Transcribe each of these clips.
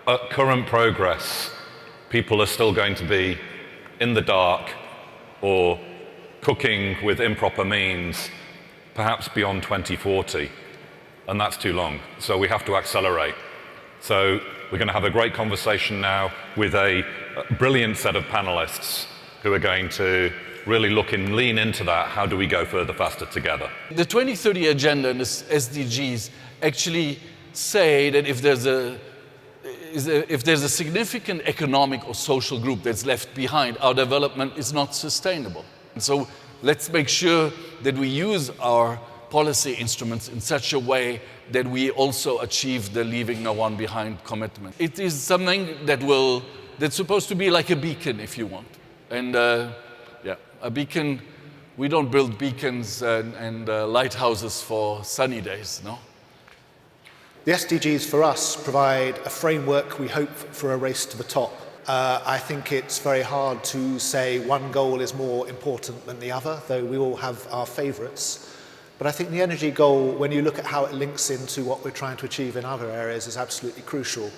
at current progress, people are still going to be in the dark or cooking with improper means, perhaps beyond 2040, and that's too long. So we have to accelerate. So we're going to have a great conversation now with a brilliant set of panelists who are going to really lean into that. How do we go further, faster together? The 2030 Agenda and the SDGs actually say that if there's a significant economic or social group that's left behind, our development is not sustainable. And so let's make sure that we use our policy instruments in such a way that we also achieve the leaving no one behind commitment. It is something that's supposed to be like a beacon, if you want. And a beacon, we don't build beacons and lighthouses for sunny days, no? The SDGs for us provide a framework, we hope, for a race to the top. I think it's very hard to say one goal is more important than the other, though we all have our favourites. But I think the energy goal, when you look at how it links into what we're trying to achieve in other areas, is absolutely crucial.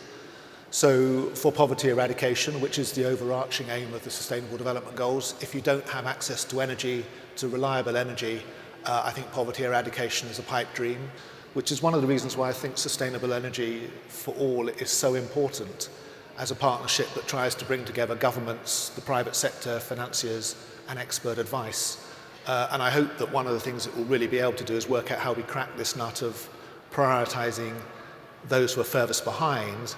So for poverty eradication, which is the overarching aim of the Sustainable Development Goals, if you don't have access to energy, to reliable energy, I think poverty eradication is a pipe dream, which is one of the reasons why I think sustainable energy for all is so important as a partnership that tries to bring together governments, the private sector, financiers, and expert advice. And I hope that one of the things it will really be able to do is work out how we crack this nut of prioritising those who are furthest behind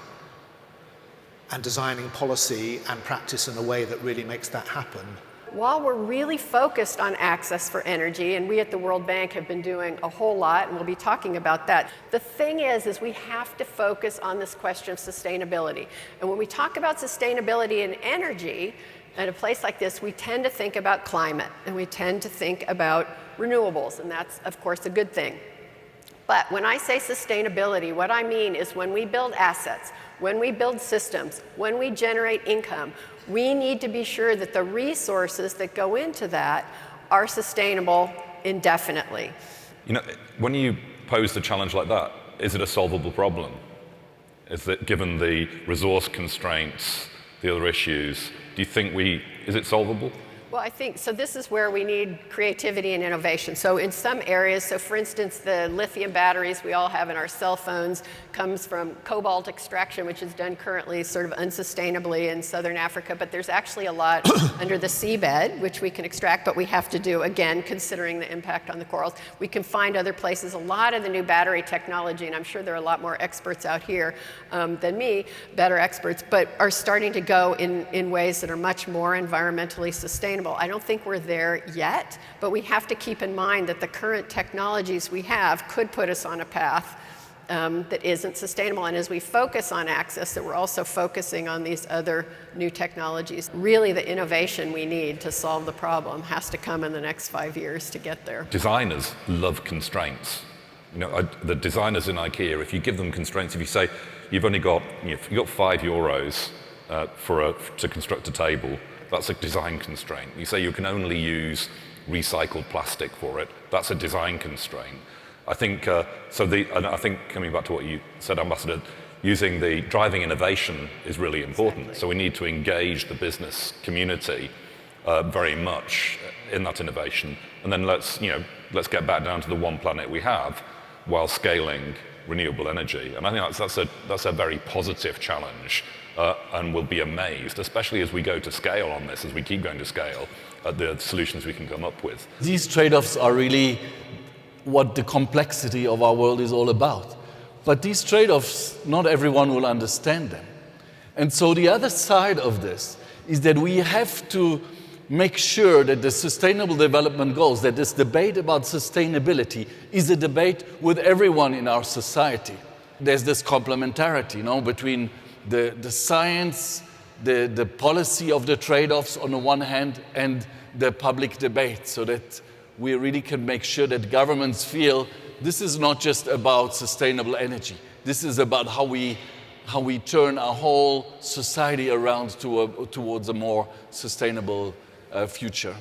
and designing policy and practice in a way that really makes that happen. While we're really focused on access for energy, and we at the World Bank have been doing a whole lot, and we'll be talking about that, the thing is we have to focus on this question of sustainability. And when we talk about sustainability in energy, at a place like this, we tend to think about climate, and we tend to think about renewables, and that's, of course, a good thing. But when I say sustainability, what I mean is when we build assets, when we build systems, when we generate income, we need to be sure that the resources that go into that are sustainable indefinitely. You know, when you pose a challenge like that, is it a solvable problem? Is it, given the resource constraints, the other issues, do you think is it solvable? Well, I think, so this is where we need creativity and innovation. So in some areas, so for instance, the lithium batteries we all have in our cell phones comes from cobalt extraction, which is done currently sort of unsustainably in southern Africa, but there's actually a lot under the seabed, which we can extract, but we have to do, again, considering the impact on the corals. We can find other places. A lot of the new battery technology, and I'm sure there are a lot more experts out here than me, better experts, but are starting to go in ways that are much more environmentally sustainable. I don't think we're there yet, but we have to keep in mind that the current technologies we have could put us on a path that isn't sustainable. And as we focus on access, that we're also focusing on these other new technologies. Really, the innovation we need to solve the problem has to come in the next 5 years to get there. Designers love constraints. You know, the designers in IKEA, if you give them constraints, if you say you've only got, you've got €5 to construct a table, that's a design constraint. You say you can only use recycled plastic for it, that's a design constraint. I think, and I think coming back to what you said, Ambassador, driving innovation is really important. Exactly. So we need to engage the business community very much in that innovation. And then let's get back down to the one planet we have while scaling renewable energy. And I think that's a very positive challenge. And we'll be amazed, especially as we go to scale on this, as we keep going to scale, at the solutions we can come up with. These trade-offs are really what the complexity of our world is all about. But these trade-offs, not everyone will understand them. And so the other side of this is that we have to make sure that the Sustainable Development Goals, that this debate about sustainability is a debate with everyone in our society. There's this complementarity, between the science, the policy of the trade-offs on the one hand, and the public debate, so that we really can make sure that governments feel this is not just about sustainable energy. This is about how we turn our whole society around towards a more sustainable future.